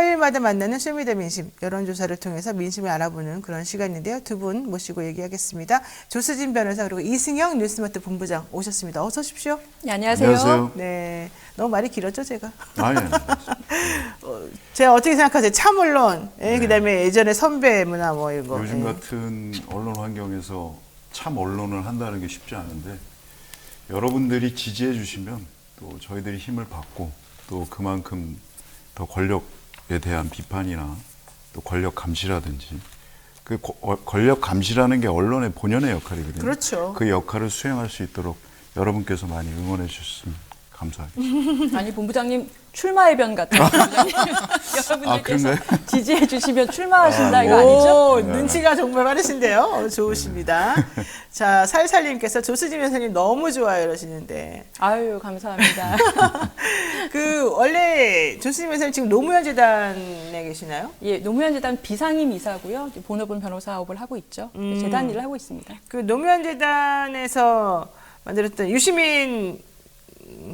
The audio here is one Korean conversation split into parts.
화요일마다 만나는 쇼미더민심 여론조사를 통해서 민심을 알아보는 그런 시간인데요. 두 분 모시고 얘기하겠습니다. 조수진 변호사 그리고 이승영 뉴스마트 본부장 오셨습니다. 어서 오십시오. 네, 안녕하세요. 안녕하세요. 네, 너무 말이 길었죠 제가. 아, 예. 제가 어떻게 생각하세요? 참언론, 네. 그다음에 예전에 선배 문화 뭐 이거. 요즘 같은 언론 환경에서 참 언론을 한다는 게 쉽지 않은데 여러분들이 지지해 주시면 또 저희들이 힘을 받고 또 그만큼 더 권력에 대한 비판이나 또 권력 감시라든지 그 권력 감시라는 게 언론의 본연의 역할이거든요. 그렇죠. 그 역할을 수행할 수 있도록 여러분께서 많이 응원해 주셨으면 감사하겠습니다. 아니 본부장님 출마의 변 같아요. 여러분들께서 지지해 주시면 출마하신다 이거 아니죠? 오, 눈치가 정말 빠르신데요. 좋으십니다. 자, 살살님께서 조수진 변호사님 너무 좋아요 이러시는데. 아유 감사합니다. 원래 조수진 변호사님 지금 노무현 재단에 계시나요? 예, 노무현 재단 비상임 이사고요. 본업은 변호사업을 하고 있죠. 재단 일을 하고 있습니다. 그 노무현 재단에서 만들었던 유시민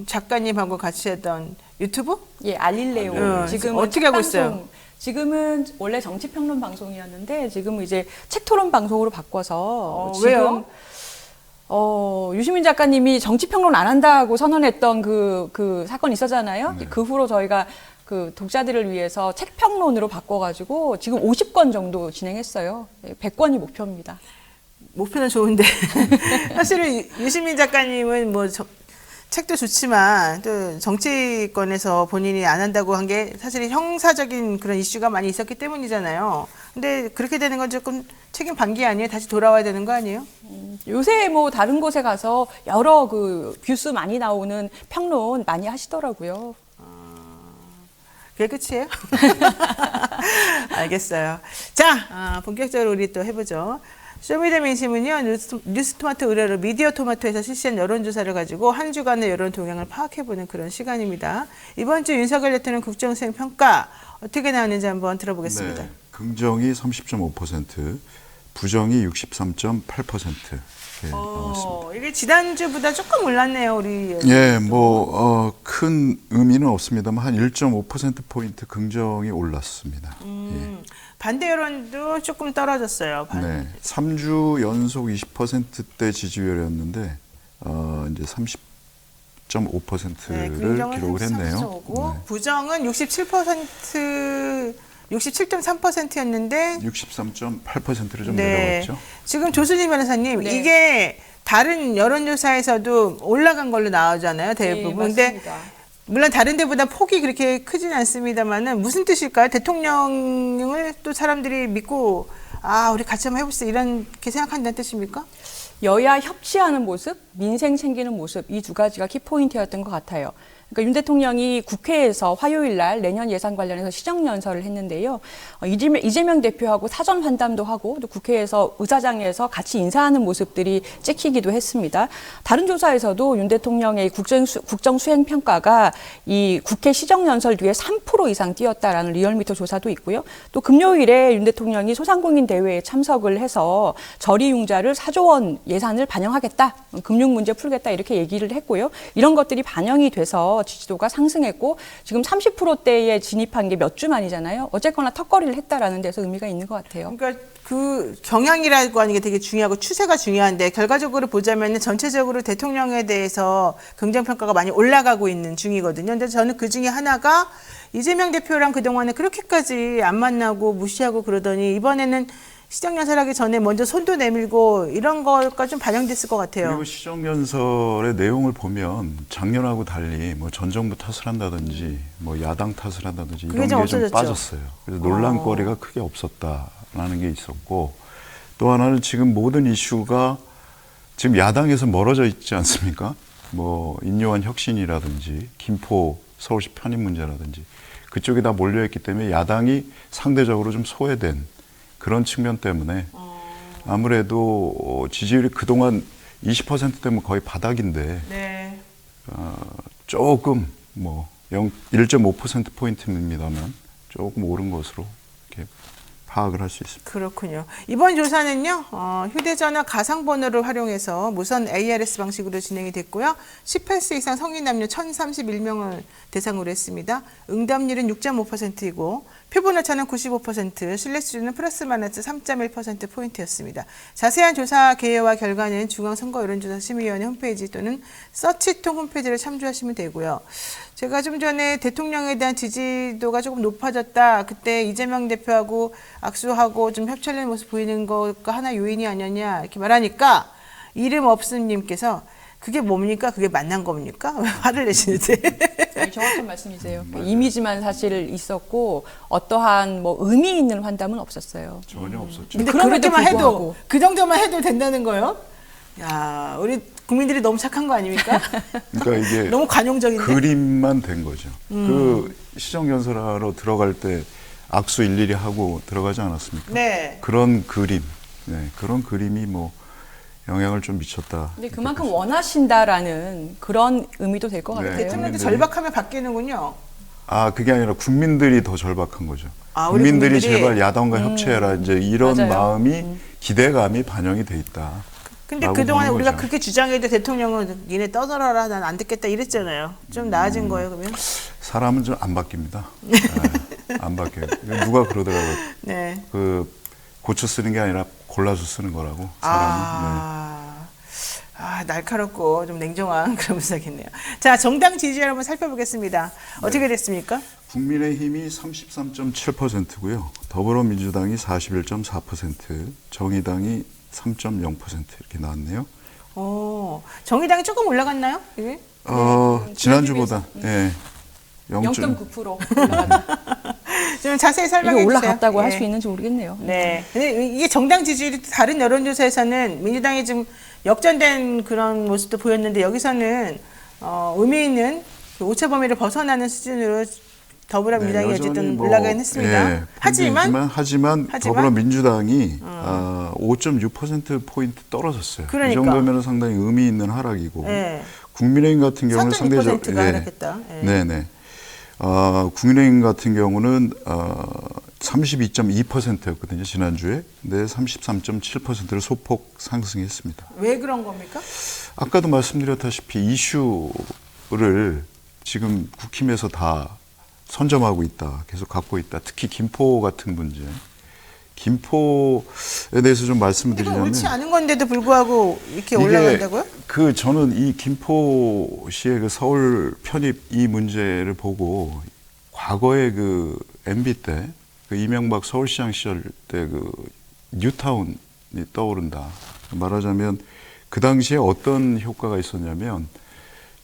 작가님하고 같이 했던 유튜브? 예, 알릴레오. 지금은 어떻게 하고 있어요? 지금은 원래 정치평론 방송이었는데 지금은 이제 책토론 방송으로 바꿔서 왜요? 유시민 작가님이 정치평론 안 한다고 선언했던 그 사건이 있었잖아요. 네. 그 후로 저희가 그 독자들을 위해서 책평론으로 바꿔가지고 지금 50권 정도 진행했어요. 100권이 목표입니다. 목표는 좋은데 사실은 유시민 작가님은 뭐 책도 좋지만 또 정치권에서 본인이 안 한다고 한 게 사실 형사적인 그런 이슈가 많이 있었기 때문이잖아요. 근데 그렇게 되는 건 조금 책임 방기 아니에요? 다시 돌아와야 되는 거 아니에요? 요새 뭐 다른 곳에 가서 여러 그 뷰스 많이 나오는 평론 많이 하시더라고요. 그게 끝이에요? 알겠어요. 자, 본격적으로 우리 또 해보죠. 쇼미더민심은요, 뉴스토마토 의뢰로 미디어토마토에서 실시한 여론조사를 가지고 한 주간의 여론 동향을 파악해보는 그런 시간입니다. 이번 주 윤석열 대통령 국정수행 평가 어떻게 나왔는지 한번 들어보겠습니다. 네, 긍정이 30.5%, 부정이 63.8% 나왔습니다. 이게 지난주보다 조금 올랐네요, 우리. 예, 큰 의미는 없습니다만 한 1.5%포인트 긍정이 올랐습니다. 예. 반대 여론도 조금 떨어졌어요. 네, 3주 연속 20%대 지지율이었는데 이제 30.5%를 기록을 했네요. 네. 부정은 67.3%였는데 63.8%를 좀 네. 내려갔죠. 지금 조수진 변호사님, 네. 이게 다른 여론조사에서도 올라간 걸로 나오잖아요, 대부분. 네, 근데 맞습니다. 물론 다른 데보다 폭이 그렇게 크진 않습니다만은 무슨 뜻일까요? 대통령을 또 사람들이 믿고 우리 같이 한번 해봅시다 이렇게 생각한다는 뜻입니까? 여야 협치하는 모습, 민생 챙기는 모습 이 두 가지가 키포인트였던 것 같아요. 그러니까 윤 대통령이 국회에서 화요일 날 내년 예산 관련해서 시정연설을 했는데요. 이재명 대표하고 사전 환담도 하고 또 국회에서 의사장에서 같이 인사하는 모습들이 찍히기도 했습니다. 다른 조사에서도 윤 대통령의 국정수행 평가가 이 국회 시정연설 뒤에 3% 이상 뛰었다라는 리얼미터 조사도 있고요. 또 금요일에 윤 대통령이 소상공인 대회에 참석을 해서 저리융자를 4조 원 예산을 반영하겠다, 금융 문제 풀겠다 이렇게 얘기를 했고요. 이런 것들이 반영이 돼서 지지도가 상승했고 지금 30%대에 진입한 게 몇 주 만이잖아요. 어쨌거나 턱걸이를 했다라는 데서 의미가 있는 것 같아요. 그러니까 그 경향이라고 하는 게 되게 중요하고 추세가 중요한데 결과적으로 보자면 전체적으로 대통령에 대해서 긍정평가가 많이 올라가고 있는 중이거든요. 근데 저는 그 중에 하나가 이재명 대표랑 그동안에 그렇게까지 안 만나고 무시하고 그러더니 이번에는 시정연설하기 전에 먼저 손도 내밀고 이런 거가 좀 반영됐을 것 같아요. 그리고 시정연설의 내용을 보면 작년하고 달리 전 정부 탓을 한다든지 야당 탓을 한다든지 이런 게 좀 빠졌어요. 그래서 논란거리가 크게 없었다라는 게 있었고 또 하나는 지금 모든 이슈가 지금 야당에서 멀어져 있지 않습니까? 인요한 혁신이라든지 김포 서울시 편입 문제라든지 그쪽이 다 몰려있기 때문에 야당이 상대적으로 좀 소외된 그런 측면 때문에 아무래도 지지율이 그동안 20%대면 거의 바닥인데 네. 조금 1.5%포인트입니다만 조금 오른 것으로 이렇게 파악을 할 수 있습니다. 그렇군요. 이번 조사는요, 휴대전화 가상번호를 활용해서 무선 ARS 방식으로 진행이 됐고요. 18세 이상 성인 남녀 1,031명을 대상으로 했습니다. 응답률은 6.5%이고, 표본오차는 95%, 신뢰 수준은 플러스 마이너스 3.1%포인트였습니다. 자세한 조사 개요와 결과는 중앙선거여론조사심의위원회 홈페이지 또는 서치통 홈페이지를 참조하시면 되고요. 제가 좀 전에 대통령에 대한 지지도가 조금 높아졌다. 그때 이재명 대표하고 악수하고 좀 협치하는 모습 보이는 거가 하나 요인이 아니었냐 이렇게 말하니까 이름 없음님께서 그게 뭡니까? 그게 만난 겁니까? 왜 화를 내시는지. 정확한 말씀이세요. 이미지만 사실 있었고 어떠한 뭐 의미 있는 환담은 없었어요. 전혀 없었죠. 근데 그럼에도 그렇게만 해도 불구하고. 그 정도만 해도 된다는 거예요? 야, 우리 국민들이 너무 착한 거 아닙니까? 그러니까 이게 너무 관용적인데. 그림만 된 거죠. 그 시정연설하러 들어갈 때 악수 일일이 하고 들어가지 않았습니까? 네. 그런 그림, 네, 그런 그림이 뭐 영향을 좀 미쳤다. 근데 그만큼 원하신다라는 그런 의미도 될 것 네. 같아요. 대통령도 국민들이- 절박하면 바뀌는군요. 아, 그게 아니라 국민들이 더 절박한 거죠. 아, 우리 국민들이 국민들이? 제발 야당과 협치해라. 이제 이런 맞아요. 마음이 기대감이 반영이 돼 있다. 근데 라고 그동안에 보는 우리가 거죠. 그렇게 주장해도 대통령은 니네 떠들어라 난 안 듣겠다 이랬잖아요. 좀 나아진 거예요 그러면? 사람은 좀 안 바뀝니다. 네, 안 바뀌어요. 누가 그러더라고요. 네. 그 고쳐 쓰는 게 아니라 골라서 쓰는 거라고. 사람은. 날카롭고 좀 냉정한 그런 분석이네요. 자, 정당 지지율 한번 살펴보겠습니다. 어떻게 됐습니까? 국민의힘이 33.7%고요. 더불어민주당이 41.4%, 정의당이 3.0% 이렇게 나왔네요. 정의당이 조금 올라갔나요? 이게? 지난주보다 예. 0.9% 올라갔다. 좀 자세히 설명해 이게 주세요. 올라갔다고 할 예. 수 있는지 모르겠네요. 네. 근데 이게 정당 지지율이 다른 여론조사에서는 민주당이 좀 역전된 그런 모습도 보였는데 여기서는 의미 있는 그 오차 범위를 벗어나는 수준으로 더불어민주당이 여전히 어쨌든 뭐, 올라가긴 했습니다. 예, 하지만 더불어민주당이 5.6%포인트 떨어졌어요. 그러니까. 이 정도면 상당히 의미 있는 하락이고 예. 국민의힘 같은 경우는 4.2%가 하락했다. 예. 네네. 국민의힘 같은 경우는 32.2%였거든요. 지난주에. 근데 33.7%를 소폭 상승했습니다. 왜 그런 겁니까? 아까도 말씀드렸다시피 이슈를 지금 국힘에서 다 선점하고 있다. 계속 갖고 있다. 특히 김포 같은 문제. 김포에 대해서 좀 말씀을 이건 드리자면 옳지 않은 건데도 불구하고 이렇게 이게 올라간다고요? 저는 이 김포시의 그 서울 편입 이 문제를 보고 과거에 그 MB 때 그 이명박 서울시장 시절 때 그 뉴타운이 떠오른다. 말하자면 그 당시에 어떤 효과가 있었냐면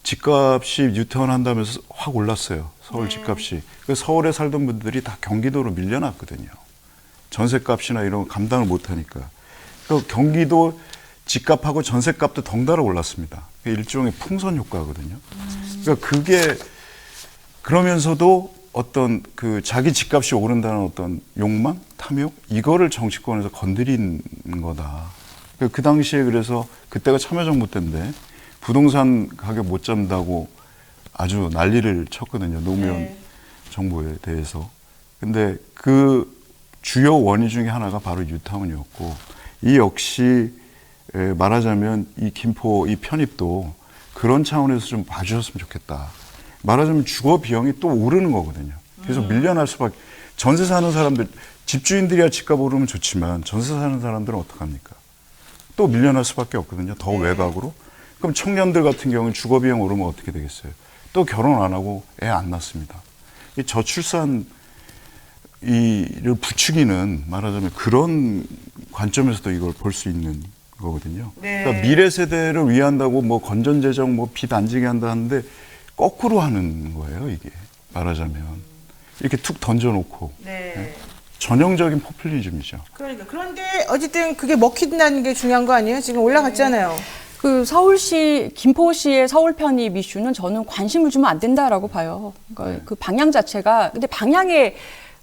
집값이 뉴타운 한다면서 확 올랐어요. 서울 집값이. 그 서울에 살던 분들이 다 경기도로 밀려났거든요. 전셋값이나 이런 거 감당을 못하니까. 그 경기도 집값하고 전셋값도 덩달아 올랐습니다. 그게 일종의 풍선 효과거든요. 그러니까 그게 그러면서도 어떤 그 자기 집값이 오른다는 어떤 욕망, 탐욕 이거를 정치권에서 건드린 거다. 그 당시에 그래서 그때가 참여정부 때인데 부동산 가격 못 잡는다고 아주 난리를 쳤거든요. 노무현 정부에 대해서. 근데 그 주요 원인 중에 하나가 바로 뉴타운이었고 이 역시 말하자면 이 김포 이 편입도 그런 차원에서 좀 봐주셨으면 좋겠다. 말하자면 주거 비용이 또 오르는 거거든요. 계속 밀려날 수밖에. 전세 사는 사람들, 집주인들이야 집값 오르면 좋지만 전세 사는 사람들은 어떡합니까? 또 밀려날 수밖에 없거든요. 더 외곽으로. 그럼 청년들 같은 경우는 주거 비용 오르면 어떻게 되겠어요? 또 결혼 안 하고 애 안 낳습니다. 이 저출산 이를 부추기는 말하자면 그런 관점에서도 이걸 볼 수 있는 거거든요. 네. 그러니까 미래 세대를 위한다고 뭐 건전재정 뭐 빚 안 지게 한다 하는데 거꾸로 하는 거예요, 이게. 말하자면. 이렇게 툭 던져놓고. 네. 전형적인 포퓰리즘이죠. 그러니까 그런데 어쨌든 그게 먹힌다는 게 중요한 거 아니에요? 지금 올라갔잖아요. 그 서울시, 김포시의 서울 편입 이슈는 저는 관심을 주면 안 된다라고 봐요. 그러니까 그 방향 자체가, 근데 방향에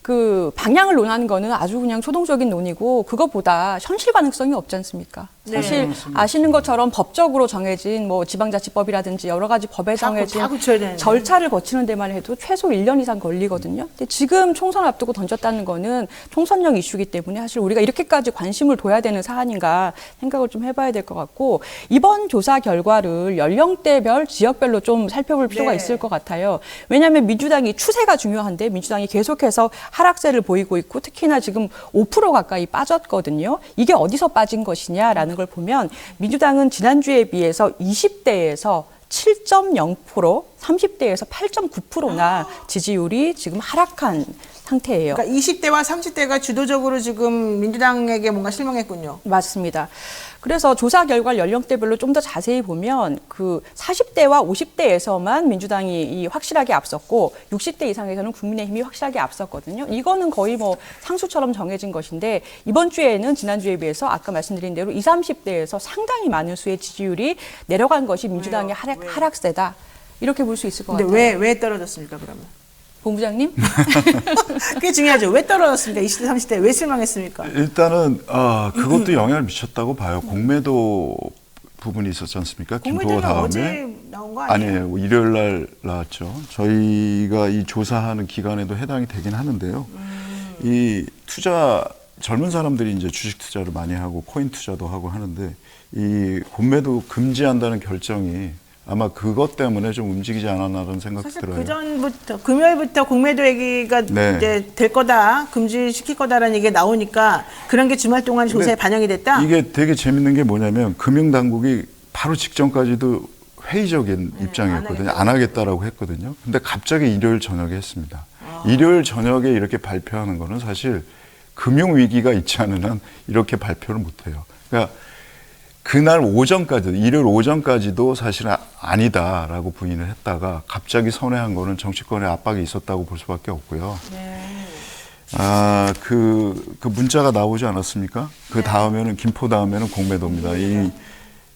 그 방향을 논하는 거는 아주 그냥 초동적인 논의고 그것보다 현실 가능성이 없지 않습니까? 사실 아시는 것처럼 법적으로 정해진 뭐 지방자치법이라든지 여러 가지 법에 정해진 다 고쳐야 되는데. 절차를 거치는 데만 해도 최소 1년 이상 걸리거든요. 근데 지금 총선 앞두고 던졌다는 거는 총선용 이슈이기 때문에 사실 우리가 이렇게까지 관심을 둬야 되는 사안인가 생각을 좀 해봐야 될 것 같고 이번 조사 결과를 연령대별 지역별로 좀 살펴볼 필요가 네. 있을 것 같아요. 왜냐하면 민주당이 추세가 중요한데 민주당이 계속해서 하락세를 보이고 있고 특히나 지금 5% 가까이 빠졌거든요. 이게 어디서 빠진 것이냐라는 걸 보면 민주당은 지난주에 비해서 20대에서 7.0%, 30대에서 8.9%나 지지율이 지금 하락한 상태예요. 그러니까 20대와 30대가 주도적으로 지금 민주당에게 뭔가 실망했군요. 맞습니다. 그래서 조사 결과 연령대별로 좀 더 자세히 보면 그 40대와 50대에서만 민주당이 이 확실하게 앞섰고 60대 이상에서는 국민의힘이 확실하게 앞섰거든요. 이거는 거의 뭐 상수처럼 정해진 것인데 이번 주에는 지난주에 비해서 아까 말씀드린 대로 20, 30대에서 상당히 많은 수의 지지율이 내려간 것이 민주당의 하락세다. 이렇게 볼 수 있을 것 근데 같아요. 왜 떨어졌습니까, 그러면? 본부장님? 그게 중요하죠. 왜 떨어졌습니까? 20대, 30대 왜 실망했습니까? 일단은 그것도 영향을 미쳤다고 봐요. 공매도 부분이 있었지 않습니까? 김포 공매도는 다음에 어제 나온 거 아니에요? 아니에요. 일요일 날 나왔죠. 저희가 이 조사하는 기간에도 해당이 되긴 하는데요. 이 투자 젊은 사람들이 이제 주식 투자를 많이 하고 코인 투자도 하고 하는데 이 공매도 금지한다는 결정이 아마 그것 때문에 좀 움직이지 않았나라는 생각도 사실 들어요. 그 전부터 금요일부터 공매도 얘기가 네. 이제 될 거다, 금지시킬 거다라는 얘기가 나오니까 그런 게 주말 동안 조사에 반영이 됐다. 이게 되게 재밌는 게 뭐냐면 금융당국이 바로 직전까지도 회의적인 입장이었거든요. 안 하겠다라고 했거든요. 근데 갑자기 일요일 저녁에 했습니다. 일요일 저녁에 이렇게 발표하는 거는 사실 금융 위기가 있지 않은 한 이렇게 발표를 못 해요. 그러니까 그날 오전까지, 일요일 오전까지도 사실은 아니다라고 부인을 했다가 갑자기 선회한 거는 정치권의 압박이 있었다고 볼 수밖에 없고요. 그 문자가 나오지 않았습니까? 그 다음에는, 김포 다음에는 공매도입니다.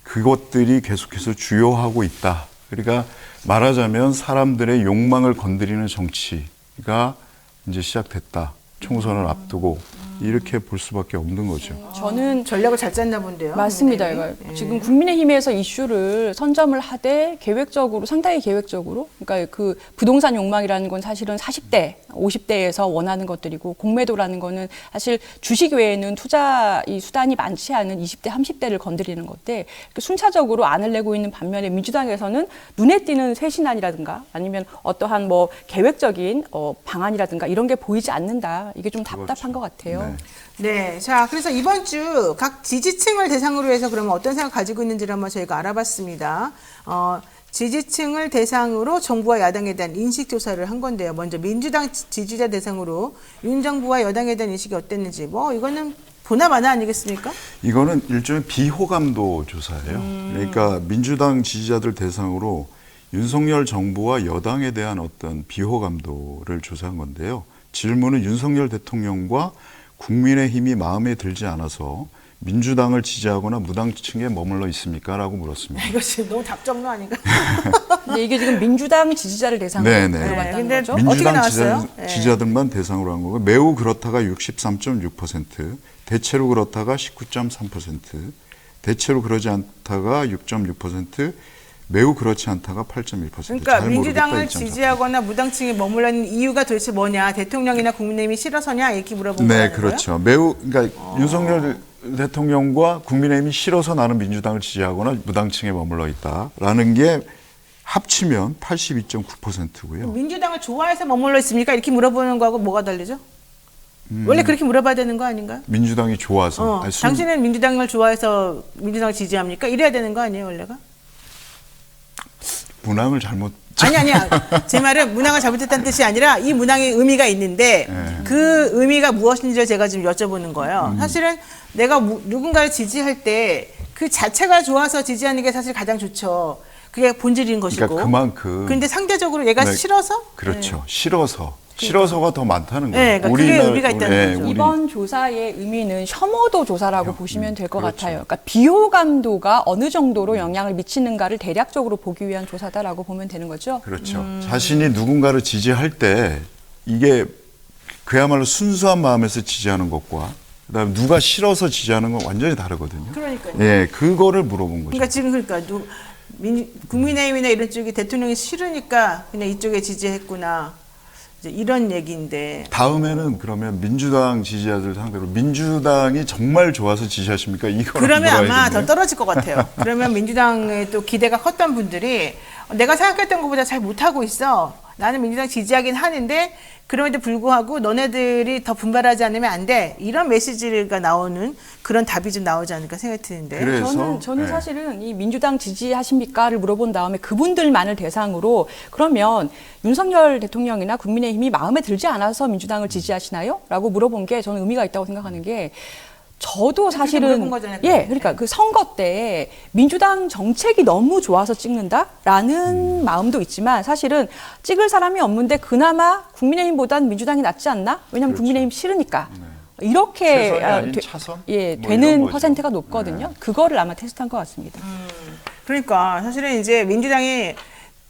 그것들이 계속해서 주요하고 있다. 그러니까 말하자면 사람들의 욕망을 건드리는 정치가 이제 시작됐다. 총선을 앞두고 이렇게 볼 수밖에 없는 거죠. 저는 전략을 잘 짰나 본데요. 맞습니다. 국민의힘이. 이거. 지금 국민의힘에서 이슈를 선점을 하되 계획적으로 상당히 계획적으로 그러니까 그 부동산 욕망이라는 건 사실은 40대, 50대에서 원하는 것들이고 공매도라는 거는 사실 주식 외에는 투자 이 수단이 많지 않은 20대, 30대를 건드리는 건데 순차적으로 안을 내고 있는 반면에 민주당에서는 눈에 띄는 쇄신안이라든가 아니면 어떠한 뭐 계획적인 방안이라든가 이런 게 보이지 않는다. 이게 좀 답답한 것 같아요. 네, 자, 그래서 이번 주 각 지지층을 대상으로 해서 그러면 어떤 생각 가지고 있는지를 한번 저희가 알아봤습니다. 지지층을 대상으로 정부와 야당에 대한 인식 조사를 한 건데요. 먼저 민주당 지지자 대상으로 윤 정부와 여당에 대한 인식이 어땠는지 뭐 이거는 보나마나 아니겠습니까? 이거는 일종의 비호감도 조사예요. 그러니까 민주당 지지자들 대상으로 윤석열 정부와 여당에 대한 어떤 비호감도를 조사한 건데요. 질문은 윤석열 대통령과 국민의힘이 마음에 들지 않아서 민주당을 지지하거나 무당층에 머물러 있습니까? 라고 물었습니다. 이거 지금 너무 답정너 아닌가? 근데 이게 지금 민주당 지지자를 대상으로 물어봤다는 근데 거죠. 어떻게 민주당 나왔어요? 지지자들만 대상으로 한 거고 매우 그렇다가 63.6%, 대체로 그렇다가 19.3%, 대체로 그러지 않다가 6.6%, 매우 그렇지 않다가 8.1%. 그러니까 잘 민주당을 모르겠다, 2.4%. 지지하거나 무당층에 머물러 있는 이유가 도대체 뭐냐? 대통령이나 국민의힘이 싫어서냐? 이렇게 물어본 거예요. 네, 그렇죠. 매우 그러니까 윤석열 대통령과 국민의힘이 싫어서 나는 민주당을 지지하거나 무당층에 머물러 있다라는 게 합치면 82.9%고요. 민주당을 좋아해서 머물러 있습니까? 이렇게 물어보는 거하고 뭐가 다르죠? 원래 그렇게 물어봐야 되는 거 아닌가요? 민주당이 좋아서. 아니, 당신은 민주당을 좋아해서 민주당을 지지합니까? 이래야 되는 거 아니에요, 원래가? 문항을 잘못. 아니야. 제 말은 문항을 잘못했다는 뜻이 아니라 이 문항의 의미가 있는데 그 의미가 무엇인지를 제가 지금 여쭤보는 거예요. 사실은 내가 누군가를 지지할 때 그 자체가 좋아서 지지하는 게 사실 가장 좋죠. 그게 본질인 것이고. 그러니까 그만큼. 근데 상대적으로 얘가 네, 싫어서? 그렇죠. 싫어서가 더 많다는 거예요. 네, 그러니까 그게 의미가 있다는 거죠. 이번 조사의 의미는 혐오도 조사라고 보시면 될 것 같아요. 그러니까 비호감도가 어느 정도로 영향을 미치는가를 대략적으로 보기 위한 조사다라고 보면 되는 거죠. 그렇죠. 자신이 누군가를 지지할 때 이게 그야말로 순수한 마음에서 지지하는 것과 그다음에 누가 싫어서 지지하는 건 완전히 다르거든요. 그러니까요. 예, 그거를 물어본 거죠. 그러니까 지금 국민의힘이나 이런 쪽이 대통령이 싫으니까 그냥 이쪽에 지지했구나. 이제 이런 얘기인데. 다음에는 그러면 민주당 지지자들 상대로 민주당이 정말 좋아서 지지하십니까? 이거 그러면 아마 더 떨어질 것 같아요. 그러면 민주당에 또 기대가 컸던 분들이 내가 생각했던 것보다 잘 못하고 있어. 나는 민주당 지지하긴 하는데 그럼에도 불구하고 너네들이 더 분발하지 않으면 안 돼. 이런 메시지가 나오는 그런 답이 좀 나오지 않을까 생각이 드는데. 그래서 저는 사실은 이 민주당 지지하십니까를 물어본 다음에 그분들만을 대상으로 그러면 윤석열 대통령이나 국민의힘이 마음에 들지 않아서 민주당을 지지하시나요? 라고 물어본 게 저는 의미가 있다고 생각하는 게 저도 사실은 그러니까 그 선거 때 민주당 정책이 너무 좋아서 찍는다라는 마음도 있지만 사실은 찍을 사람이 없는데 그나마 국민의힘보다는 민주당이 낫지 않나? 왜냐하면 그렇죠. 국민의힘 싫으니까 이렇게 최선이 아닌 차선? 예, 뭐 되는 퍼센트가 높거든요. 네. 그거를 아마 테스트한 것 같습니다. 그러니까 사실은 이제 민주당이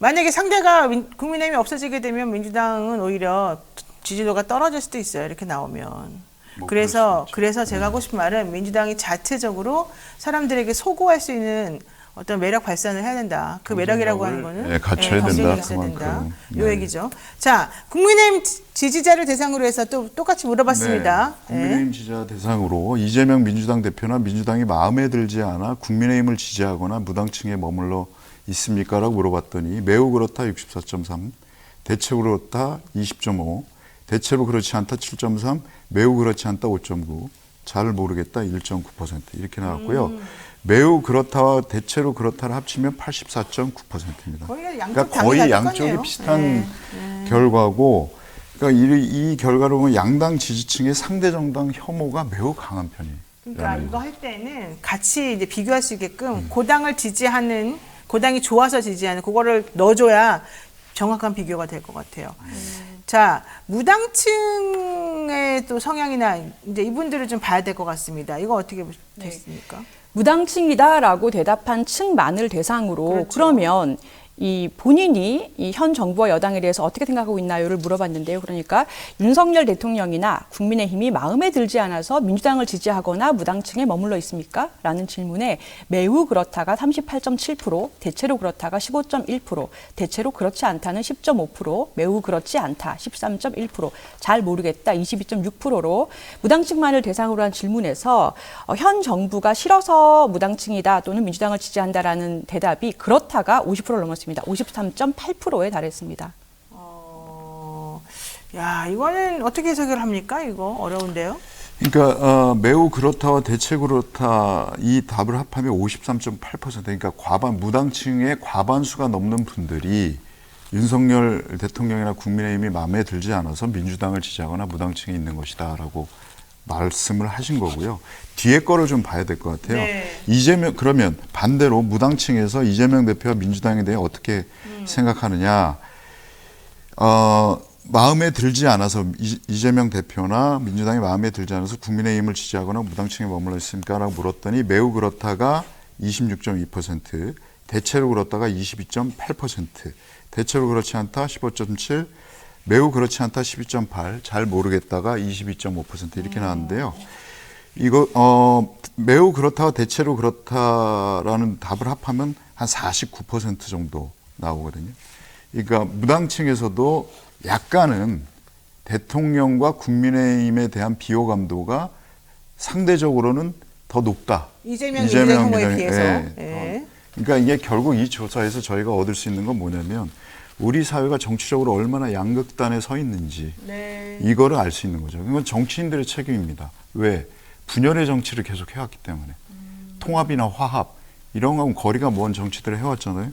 만약에 상대가 국민의힘이 없어지게 되면 민주당은 오히려 지지도가 떨어질 수도 있어요. 이렇게 나오면. 뭐 그래서 제가 하고 싶은 말은 민주당이 자체적으로 사람들에게 소구할 수 있는 어떤 매력 발산을 해야 된다. 그 매력이라고 하는 거는 예, 갖춰야 경쟁력이 된다. 있어야 된다. 그만큼. 요 네. 얘기죠. 자, 국민의힘 지지자를 대상으로 해서 또 똑같이 물어봤습니다. 네, 국민의힘 지지자 대상으로 이재명 민주당 대표나 민주당이 마음에 들지 않아 국민의힘을 지지하거나 무당층에 머물러 있습니까라고 물어봤더니 매우 그렇다 64.3, 대체로 그렇다 20.5, 대체로 그렇지 않다 7.3, 매우 그렇지 않다 5.9, 잘 모르겠다 1.9% 이렇게 나왔고요. 매우 그렇다와 대체로 그렇다를 합치면 84.9%입니다. 그러니까 거의 양쪽이 비슷한 결과고, 그러니까 이 결과로 보면 양당 지지층의 상대 정당 혐오가 매우 강한 편이에요. 그러니까 이거 할 때는 같이 이제 비교할 수 있게끔 고당을 지지하는, 고당이 좋아서 지지하는 그거를 넣어줘야 정확한 비교가 될 것 같아요. 자, 무당층의 또 성향이나 이제 이분들을 좀 봐야 될 것 같습니다. 이거 어떻게 보셨습니까? 무당층이다라고 대답한 층만을 대상으로 그렇죠. 그러면 이 본인이 이 현 정부와 여당에 대해서 어떻게 생각하고 있나요를 물어봤는데요. 그러니까 윤석열 대통령이나 국민의힘이 마음에 들지 않아서 민주당을 지지하거나 무당층에 머물러 있습니까? 라는 질문에 매우 그렇다가 38.7%, 대체로 그렇다가 15.1%, 대체로 그렇지 않다는 10.5%, 매우 그렇지 않다 13.1%, 잘 모르겠다 22.6%로 무당층만을 대상으로 한 질문에서 현 정부가 싫어서 무당층이다 또는 민주당을 지지한다라는 대답이 그렇다가 50%를 넘었습니다. 53.8%에 달했습니다. 야, 이거는 어떻게 해석을 합니까? 이거 어려운데요. 그러니까 매우 그렇다와 대체 그렇다 이 답을 합하면 53.8%. 그러니까 무당층의 과반수가 넘는 분들이 윤석열 대통령이나 국민의힘이 마음에 들지 않아서 민주당을 지지하거나 무당층에 있는 것이다라고 말씀을 하신 거고요. 뒤에 거를 좀 봐야 될 것 같아요. 네. 그러면 반대로 무당층에서 이재명 대표와 민주당에 대해 어떻게 생각하느냐. 마음에 들지 않아서 이재명 대표나 민주당이 마음에 들지 않아서 국민의힘을 지지하거나 무당층에 머물러 있습니까라고 물었더니 매우 그렇다가 26.2%, 대체로 그렇다가 22.8%, 대체로 그렇지 않다 15.7%, 매우 그렇지 않다 12.8%, 잘 모르겠다가 22.5% 이렇게 나왔는데요. 이거 매우 그렇다와 대체로 그렇다라는 답을 합하면 한 49% 정도 나오거든요. 그러니까 무당층에서도 약간은 대통령과 국민의힘에 대한 비호감도가 상대적으로는 더 높다. 이재명 후보에 비해서. 예. 그러니까 이게 결국 이 조사에서 저희가 얻을 수 있는 건 뭐냐면 우리 사회가 정치적으로 얼마나 양극단에 서 있는지 이거를 알 수 있는 거죠. 이건 정치인들의 책임입니다. 왜? 분열의 정치를 계속 해왔기 때문에. 통합이나 화합 이런 거하고 거리가 먼 정치들을 해왔잖아요.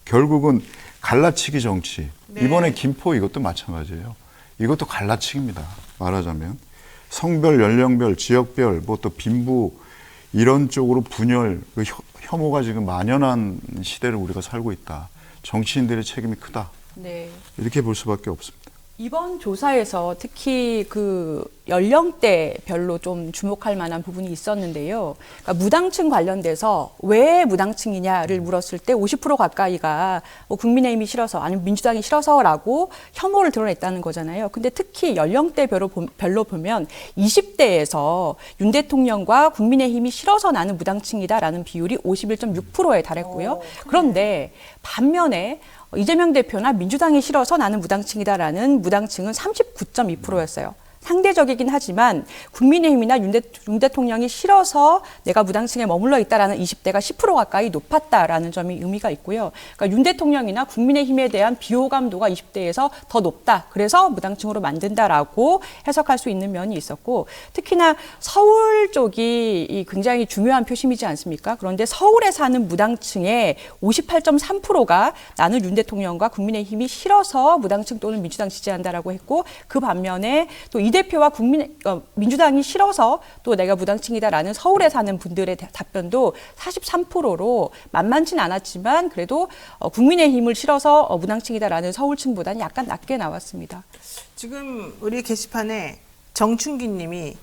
결국은 갈라치기 정치. 이번에 김포 이것도 마찬가지예요. 이것도 갈라치기입니다. 말하자면. 성별, 연령별, 지역별, 뭐 또 빈부 이런 쪽으로 분열, 혐오가 지금 만연한 시대를 우리가 살고 있다. 정치인들의 책임이 크다. 네. 이렇게 볼 수밖에 없습니다. 이번 조사에서 특히 그 연령대별로 좀 주목할 만한 부분이 있었는데요. 그러니까 무당층 관련돼서 왜 무당층이냐를 물었을 때 50% 가까이가 뭐 국민의힘이 싫어서 아니면 민주당이 싫어서라고 혐오를 드러냈다는 거잖아요. 근데 특히 연령대별로 보면 20대에서 윤 대통령과 국민의힘이 싫어서 나는 무당층이다라는 비율이 51.6%에 달했고요. 그런데 반면에 이재명 대표나 민주당이 싫어서 나는 무당층이다라는 무당층은 39.2%였어요. 상대적이긴 하지만 국민의힘이나 윤 대통령이 싫어서 내가 무당층에 머물러 있다라는 20대가 10% 가까이 높았다라는 점이 의미가 있고요. 그러니까 윤 대통령이나 국민의힘에 대한 비호감도가 20대에서 더 높다. 그래서 무당층으로 만든다라고 해석할 수 있는 면이 있었고, 특히나 서울 쪽이 굉장히 중요한 표심이지 않습니까? 그런데 서울에 사는 무당층의 58.3%가 나는 윤 대통령과 국민의힘이 싫어서 무당층 또는 민주당 지지한다라고 했고, 그 반면에 또 이 대표와 민주당이 싫어서 또 내가 무당층이다라는 서울에 사는 분들의 답변도 43%로 만만치 않았지만 그래도 국민의힘을 싫어서 무당층이다라는 서울층보다는 약간 낮게 나왔습니다. 지금 우리 게시판에 정춘기 님이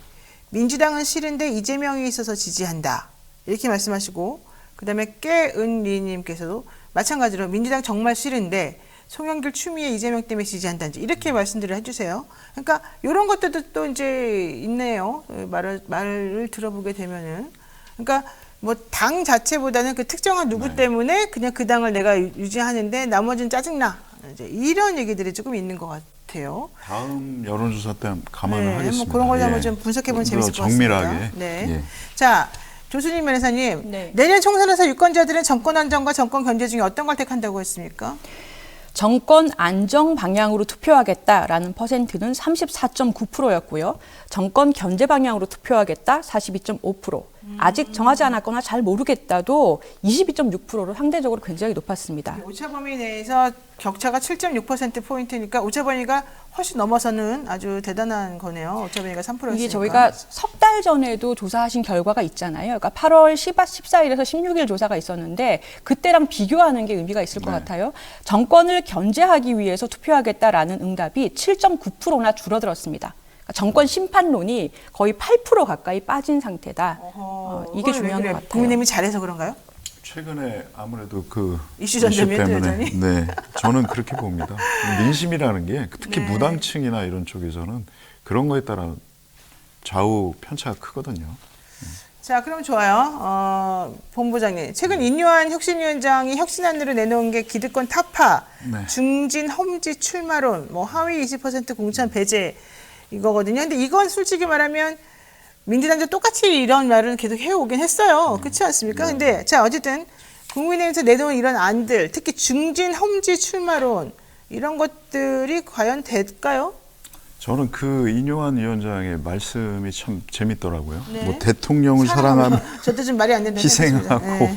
민주당은 싫은데 이재명이 있어서 지지한다. 이렇게 말씀하시고, 그다음에 깨은리 님께서도 마찬가지로 민주당 정말 싫은데 송영길 추미애 이재명 때문에 지지한다든지 이렇게 말씀들을 해주세요. 그러니까 이런 것들도 또 이제 있네요. 말을 들어보게 되면은, 그러니까 뭐 당 자체보다는 그 특정한 누구 때문에 그냥 그 당을 내가 유지하는데 나머지는 짜증나, 이제 이런 얘기들이 조금 있는 것 같아요. 다음 여론조사 때 감안을 하겠습니다. 뭐 그런 걸 한번 좀 분석해보면 재밌을 것 같습니다. 정밀하게. 네. 예. 자, 조수진 변호사님, 네. 내년 총선에서 유권자들은 정권 안정과 정권 견제 중에 어떤 걸 택한다고 했습니까? 정권 안정 방향으로 투표하겠다라는 퍼센트는 34.9%였고요. 정권 견제 방향으로 투표하겠다 42.5%. 아직 정하지 않았거나 잘 모르겠다도 22.6%로 상대적으로 굉장히 높았습니다. 오차 범위 내에서 격차가 7.6%포인트니까 오차 범위가 훨씬 넘어서는 아주 대단한 거네요. 오차 범위가 3%였으니까. 이게 저희가 석 달 전에도 조사하신 결과가 있잖아요. 그러니까 8월 14일에서 16일 조사가 있었는데 그때랑 비교하는 게 의미가 있을 것 같아요. 정권을 견제하기 위해서 투표하겠다라는 응답이 7.9%나 줄어들었습니다. 그러니까 정권 심판론이 거의 8% 가까이 빠진 상태다. 이게 중요한 것 같아요. 국민의힘이 잘해서 그런가요? 최근에 아무래도 그 이슈 전되면 때문에 네, 저는 그렇게 봅니다. 민심이라는 게 특히 무당층이나 이런 쪽에서는 그런 거에 따라 좌우 편차가 크거든요. 자, 그럼 좋아요. 본부장님, 최근 인요한 혁신위원장이 혁신안으로 내놓은 게 기득권 타파, 중진 험지 출마론, 뭐 하위 20% 공천 배제 이거거든요. 근데 이건 솔직히 말하면 민주당도 똑같이 이런 말을 계속 해오긴 했어요. 그렇지 않습니까? 근데 자, 어쨌든 국민의힘에서 내놓은 이런 안들, 특히 중진 험지 출마론 이런 것들이 과연 될까요? 저는 그 인요한 위원장의 말씀이 참 재밌더라고요. 뭐 대통령을 사랑하면 저도 좀 말이 안 된다고 희생하고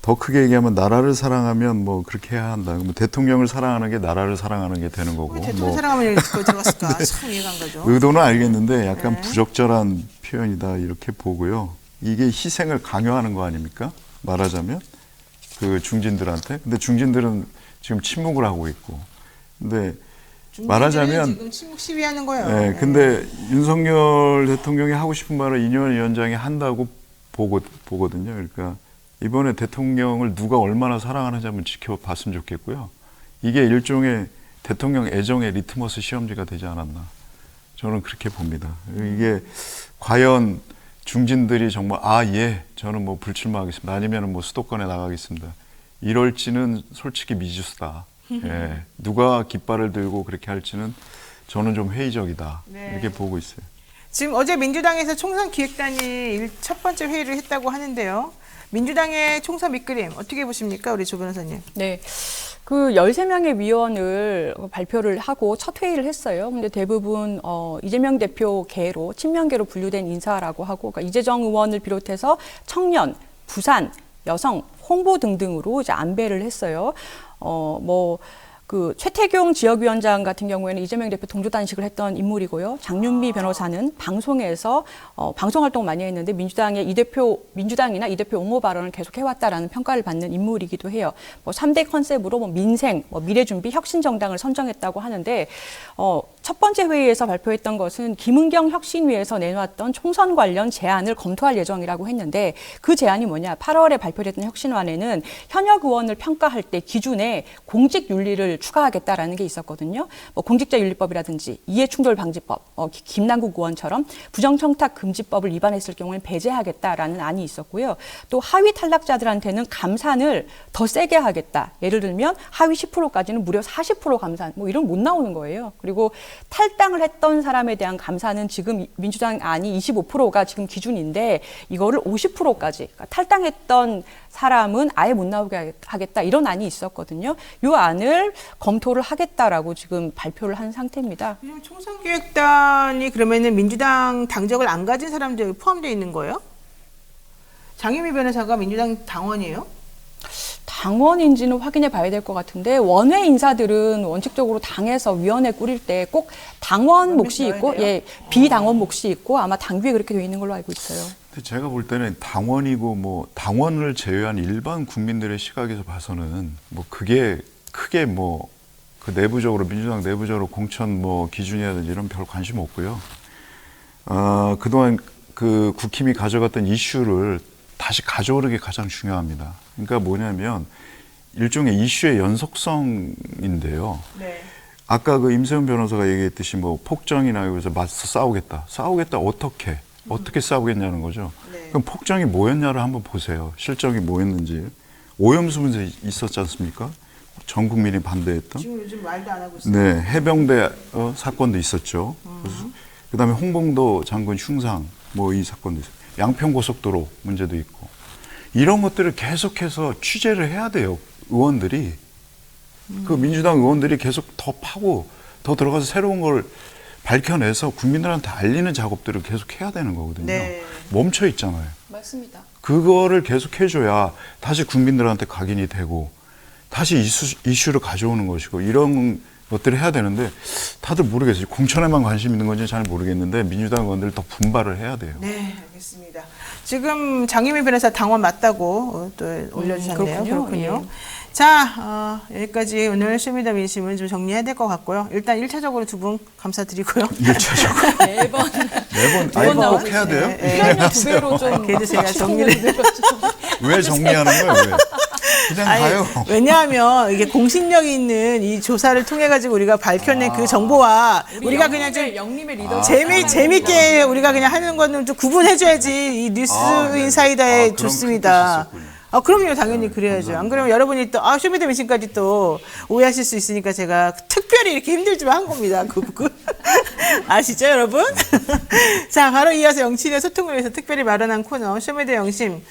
더 크게 얘기하면 나라를 사랑하면 뭐 그렇게 해야 한다. 뭐 대통령을 사랑하는 게 나라를 사랑하는 게 되는 거고. 대통령 사랑하면 여기 들어갔을까? 참 이해가 안 가죠. 의도는 알겠는데 약간 부적절한 표현이다 이렇게 보고요. 이게 희생을 강요하는 거 아닙니까? 말하자면 그 중진들한테. 근데 중진들은 지금 침묵을 하고 있고. 근데 말하자면 지금 침묵 시위하는 거예요. 네, 근데 윤석열 대통령이 하고 싶은 말을 인요한 위원장이 한다고 보거든요. 그러니까 이번에 대통령을 누가 얼마나 사랑하는지 한번 지켜봤으면 좋겠고요. 이게 일종의 대통령 애정의 리트머스 시험지가 되지 않았나. 저는 그렇게 봅니다. 이게 과연 중진들이 정말 저는 뭐 불출마하겠습니다. 아니면 뭐 수도권에 나가겠습니다. 이럴지는 솔직히 미지수다. 예, 누가 깃발을 들고 그렇게 할지는 저는 좀 회의적이다. 이렇게 보고 있어요. 지금 어제 민주당에서 총선 기획단이 첫 번째 회의를 했다고 하는데요. 민주당의 총선 밑그림 어떻게 보십니까, 우리 조 변호사님? 네. 그 13명의 위원을 발표를 하고 첫 회의를 했어요. 근데 대부분 이재명 대표 계로, 친명계로 분류된 인사라고 하고, 그러니까 이재정 의원을 비롯해서 청년, 부산, 여성, 홍보 등등으로 이제 안배를 했어요. 그 최태경 지역위원장 같은 경우에는 이재명 대표 동조 단식을 했던 인물이고요. 장윤미 변호사는 방송에서 방송 활동을 많이 했는데 민주당이나 이 대표 옹호 발언을 계속 해왔다라는 평가를 받는 인물이기도 해요. 뭐 3대 컨셉으로 뭐 민생, 뭐 미래준비, 혁신정당을 선정했다고 하는데 첫 번째 회의에서 발표했던 것은 김은경 혁신위에서 내놓았던 총선 관련 제안을 검토할 예정이라고 했는데 그 제안이 뭐냐? 8월에 발표됐던 혁신안에는 현역 의원을 평가할 때 기준에 공직윤리를 추가하겠다라는 게 있었거든요. 뭐 공직자윤리법이라든지 이해충돌방지법, 김남국 의원처럼 부정청탁 금지법을 위반했을 경우에는 배제하겠다라는 안이 있었고요. 또 하위 탈락자들한테는 감산을 더 세게 하겠다. 예를 들면 하위 10%까지는 무려 40% 감산, 뭐 이런 못 나오는 거예요. 그리고 탈당을 했던 사람에 대한 감산은 지금 민주당 안이 25%가 지금 기준인데 이거를 50%까지, 그러니까 탈당했던 사람은 아예 못 나오게 하겠다 이런 안이 있었거든요. 이 안을 검토를 하겠다라고 지금 발표를 한 상태입니다. 총선기획단이 그러면은 민주당 당적을 안 가진 사람들이 포함되어 있는 거예요? 장윤미 변호사가 민주당 당원이에요? 당원인지는 확인해 봐야 될 것 같은데 원외 인사들은 원칙적으로 당에서 위원회 꾸릴 때 꼭 당원 몫이 있고 비당원 몫이 있고 아마 당규에 그렇게 되어 있는 걸로 알고 있어요. 근데 제가 볼 때는 당원이고 뭐 당원을 제외한 일반 국민들의 시각에서 봐서는 뭐 그게 크게 뭐 그 내부적으로 민주당 내부적으로 공천 뭐 기준이라든지 이런 별 관심 없고요. 그동안 그 국힘이 가져갔던 이슈를 다시 가져오는 게 가장 중요합니다. 그러니까 뭐냐면 일종의 이슈의 연속성인데요. 네. 아까 그 임세훈 변호사가 얘기했듯이 뭐 폭정이나 여기서 맞서 싸우겠다 어떻게 싸우겠냐는 거죠. 네. 그럼 폭정이 뭐였냐를 한번 보세요. 실정이 뭐였는지. 오염수 문제 있었지 않습니까? 전 국민이 반대했던. 지금 요즘 말도 안 하고 있어요. 네, 해병대 사건도 있었죠. 그다음에 홍범도 장군 흉상 뭐 이 사건도 있어요. 양평고속도로 문제도 있고 이런 것들을 계속해서 취재를 해야 돼요. 의원들이 그 민주당 의원들이 계속 더 파고 더 들어가서 새로운 걸 밝혀내서 국민들한테 알리는 작업들을 계속 해야 되는 거거든요. 네. 멈춰 있잖아요. 맞습니다. 그거를 계속 해줘야 다시 국민들한테 각인이 되고 다시 이슈를 가져오는 것이고 이런 것들을 해야 되는데 다들 모르겠어요. 공천에만 관심 있는 건지 잘 모르겠는데 민주당 의원들 더 분발을 해야 돼요. 네, 알겠습니다. 지금 장윤미 변호사 당원 맞다고 또 올려주셨네요. 그렇군요. 예. 자, 여기까지 오늘 쇼미더 민심은 좀 정리해야 될 것 같고요. 일단 1차적으로 두 분 감사드리고요. 1차적으로. 매번 매번 꼭 해야 돼요? 필요하면 두 배로 좀 그래도 제가 정리를 왜 정리하는 거예요? 왜? 그냥 가요. 왜냐하면 이게 공신력 있는 이 조사를 통해 가지고 우리가 밝혀낸 그 정보와 우리가 그냥 좀 영림의 리더 재밌게 우리가 그냥 하는 거는 좀 구분해줘야지 이 뉴스 인사이더에 그런 좋습니다. 뜻이 있었군요. 그럼요, 당연히 그래야죠. 안 그러면 여러분이 또 쇼미더 민심까지 또 오해하실 수 있으니까 제가 특별히 이렇게 힘들지만 한 겁니다. 아시죠, 여러분? 자, 바로 이어서 영친의 소통을 위해서 특별히 마련한 코너 쇼미더 영심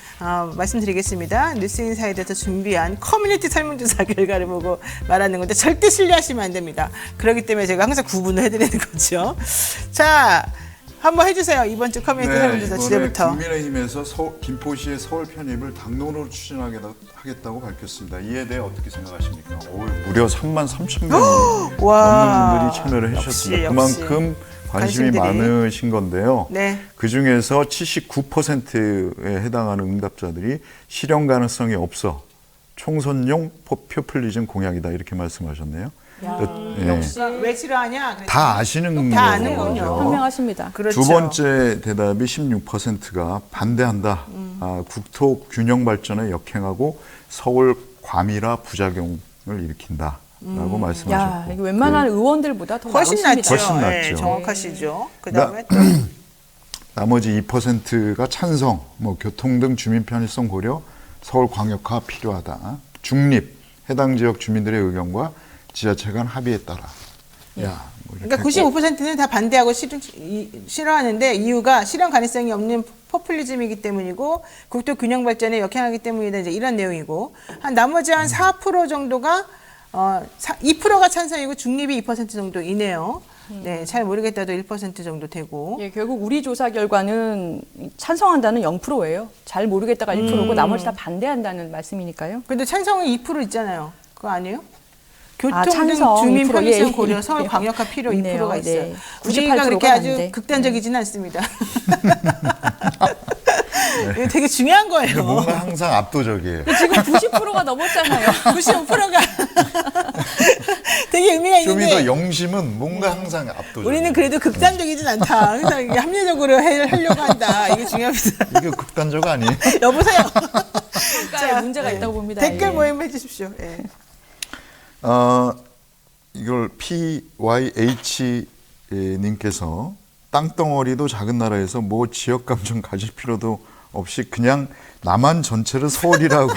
말씀드리겠습니다. 뉴스 인사이드에서 준비한 커뮤니티 설문조사 결과를 보고 말하는 건데 절대 신뢰하시면 안 됩니다. 그렇기 때문에 제가 항상 구분을 해드리는 거죠. 자, 한번 해주세요. 이번 주 커뮤니티 설문조사 주제부터. 국민의힘에서 김포시의 서울 편입을 당론으로 추진하겠다고 밝혔습니다. 이에 대해 어떻게 생각하십니까? 무려 3만 3천 명이 넘는 분들이 참여를 해주셨습니다. 그만큼 관심이 많으신 건데요. 네. 그중에서 79%에 해당하는 응답자들이 실현 가능성이 없어 총선용 포퓰리즘 공약이다 이렇게 말씀하셨네요. 역시 왜 싫어하냐? 다 아시는 다 아는군요. 거죠. 현명하십니다. 그렇죠. 두 번째 대답이 16%가 반대한다. 국토 균형 발전에 역행하고 서울 과밀화 부작용을 일으킨다라고 말씀하셨고. 야, 이게 웬만한 의원들보다 더 훨씬 많습니다. 낫죠. 훨씬 낫죠. 네, 정확하시죠. 그다음에 나머지 2%가 찬성, 뭐 교통 등 주민 편의성 고려, 서울 광역화 필요하다. 중립, 해당 지역 주민들의 의견과 지자체 간 합의에 따라. 야, 뭐 이렇게 그러니까 95%는 다 반대하고 싫어하는데 이유가 실현 가능성이 없는 포퓰리즘이기 때문이고 국토 균형 발전에 역행하기 때문이다. 이제 이런 내용이고 나머지 한 4% 정도가 2%가 찬성이고 중립이 2% 정도이네요. 네, 잘 모르겠다도 1% 정도 되고. 예, 결국 우리 조사 결과는 찬성한다는 0%예요. 잘 모르겠다가 1%고 나머지 다 반대한다는 말씀이니까요. 근데 찬성은 2% 있잖아요. 그거 아니에요? 교통 등 찬성 주민 2%, 편의성 예. 고려 서울 광역화 필요 있네요. 2%가 있어요. 네. 우리가 98% 그렇게 가 아주 남는데. 극단적이지는 않습니다. 이거 되게 중요한 거예요. 뭔가 항상 압도적이에요. 지금 90%가 넘었잖아요. 95%가 되게 의미가 좀 있는데 더 영심은 뭔가 항상 압도적. 우리는 그래도 극단적이진 않다. 항상 이게 합리적으로 하려고 한다. 이게 중요합니다. 이게 극단적 아니에요? 여보세요. 자, 문제가 있다고 봅니다. 댓글 예. 모임 해주십시오. 예. 이걸 PYH 님께서 땅덩어리도 작은 나라에서 뭐 지역 감정 가질 필요도 없이 그냥 남한 전체를 서울이라고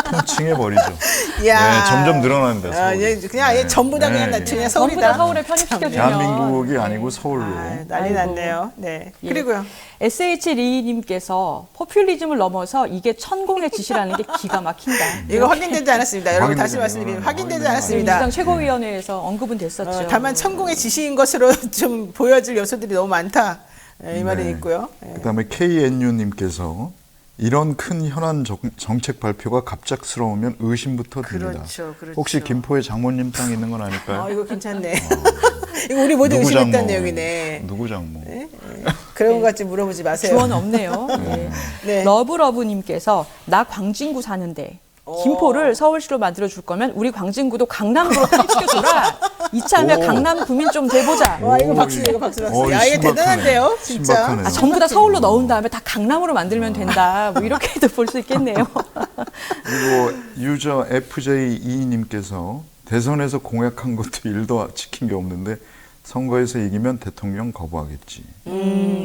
통칭해 버리죠. 이야. 네, 점점 늘어난다. 서울이. 예, 그냥 아예 전부 다 그냥 네. 그냥 전부 서울이다. 다 서울에 편입시켜주면 대한민국이 아니고 서울로. 난리 아이고. 났네요. 네. 예. 그리고요. SH 리님께서 포퓰리즘을 넘어서 이게 천공의 짓이라는 게 기가 막힌다. 이거 확인되지 않았습니다. 여러분 다시 확인되지 말씀드리면 확인되지 않았어요. 않았습니다. 민주당 최고위원회에서 언급은 됐었죠. 다만 천공의 지시인 것으로 좀 보여질 요소들이 너무 많다. 예, 이 말은 네. 있고요. 예. 그다음에 KNU님께서 이런 큰 현안 정책 발표가 갑작스러우면 의심부터 듭니다. 그렇죠, 그렇죠. 혹시 김포에 장모님 땅 있는 건 아닐까요? 이거 괜찮네. 이거 우리 모두 누구 의심했다는 장모? 내용이네. 누구 장모? 예? 그런 것 같이 물어보지 마세요. 주원 없네요. 예. 네. 러브러브님께서 나 광진구 사는데 김포를 서울시로 만들어 줄 거면 우리 광진구도 강남구로 편입시켜줘라. 이참에 오. 강남 구민 좀 돼보자. 와 이거 박수 이거 박수. 야 이게 신박하네. 대단한데요, 진짜. 신박하네요. 전부 다 서울로 넣은 다음에 다 강남으로 만들면 된다. 뭐 이렇게도 볼 수 있겠네요. 그리고 유저 FJ2님께서 대선에서 공약한 것도 일도 지킨 게 없는데 선거에서 이기면 대통령 거부하겠지.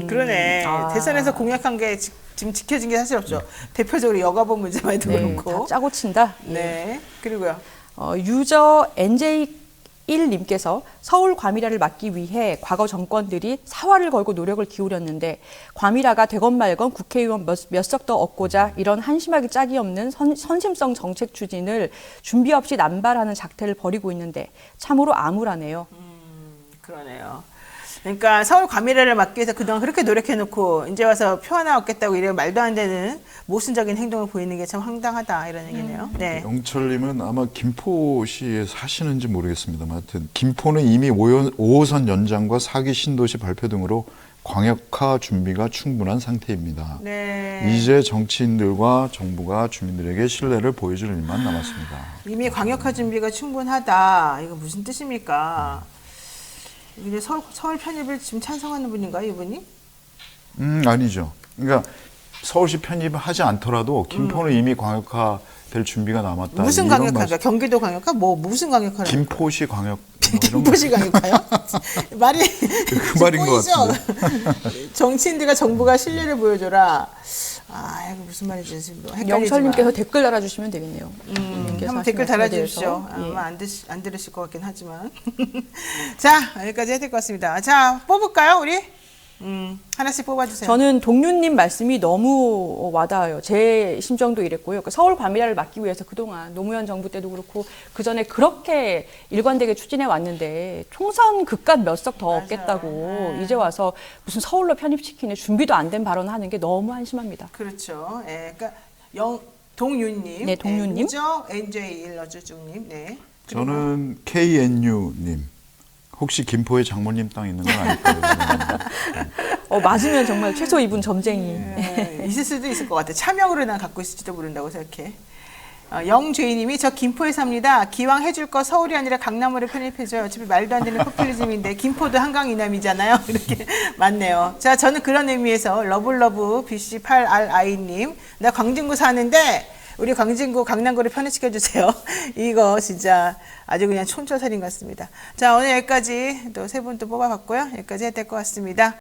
그러네. 대선에서 공약한 게 지금 지켜진 게 사실 없죠. 대표적으로 여가부 문제만 해도 네, 그렇고. 다 짜고 친다. 네. 그리고요. 유저 NJ1님께서 서울 과밀화를 막기 위해 과거 정권들이 사활을 걸고 노력을 기울였는데 과밀화가 되건 말건 국회의원 몇 석 더 얻고자 이런 한심하기 짝이 없는 선심성 정책 추진을 준비 없이 남발하는 작태를 벌이고 있는데 참으로 암울하네요. 그러네요. 그러니까 서울 과밀화를 막기 위해서 그동안 그렇게 노력해놓고 이제 와서 표 하나 얻겠다고 이래 말도 안 되는 모순적인 행동을 보이는 게 참 황당하다 이런 얘기네요. 네. 영철님은 아마 김포시에 사시는지 모르겠습니다만 하여튼 김포는 이미 5호선 연장과 4기 신도시 발표 등으로 광역화 준비가 충분한 상태입니다. 네. 이제 정치인들과 정부가 주민들에게 신뢰를 보여줄 일만 남았습니다. 이미 광역화 준비가 충분하다. 이거 무슨 뜻입니까? 이게 서울 편입을 지금 찬성하는 분인가요, 이분이? 아니죠. 그러니까 서울시 편입을 하지 않더라도 김포는 이미 광역화 될 준비가 남았다. 무슨 이런 광역화가? 경기도 광역화? 뭐 무슨 광역화를? 김포시 광역. 김포시 광역화요? 말이 그 말인 것 같은데. 정치인들과 정부가 신뢰를 보여줘라. 이거 무슨 말인지 지금 헷갈리지만. 영철님께서 댓글 달아주시면 되겠네요. 한번 댓글 달아주십시오. 아마 안 들으실 것 같긴 하지만. 자, 여기까지 해야 될 것 같습니다. 자, 뽑을까요, 우리? 하나씩 뽑아주세요. 저는 동윤님 말씀이 너무 와닿아요. 제 심정도 이랬고요. 그러니까 서울 과밀화를 막기 위해서 그동안 노무현 정부 때도 그렇고 그 전에 그렇게 일관되게 추진해 왔는데 총선 그깟 몇 석 더 얻겠다고 이제 와서 무슨 서울로 편입시키는 준비도 안 된 발언하는 게 너무 한심합니다. 그렇죠. 예, 그러니까 동윤님, 네, 동윤님. 우정 NJ1 어쭈쭈님, 네. 저는 KNU님. 혹시 김포에 장모님 땅 있는 건 아닐까요? 맞으면 정말 최소 2분 점쟁이. 있을 수도 있을 것 같아. 차명으로 난 갖고 있을지도 모른다고 생각해. 영죄이님이 저 김포에 삽니다. 기왕 해줄 거 서울이 아니라 강남으로 편입해줘요. 어차피 말도 안 되는 포퓰리즘인데 김포도 한강 이남이잖아요. 이렇게 맞네요. 자, 저는 그런 의미에서 러블러브 BC8RI님 나 광진구 사는데 우리 광진구 강남구를 편입시켜주세요. 이거 진짜 아주 그냥 촌철살인 같습니다. 자, 오늘 여기까지 또 세 분 또 뽑아봤고요. 여기까지 해야 될 것 같습니다.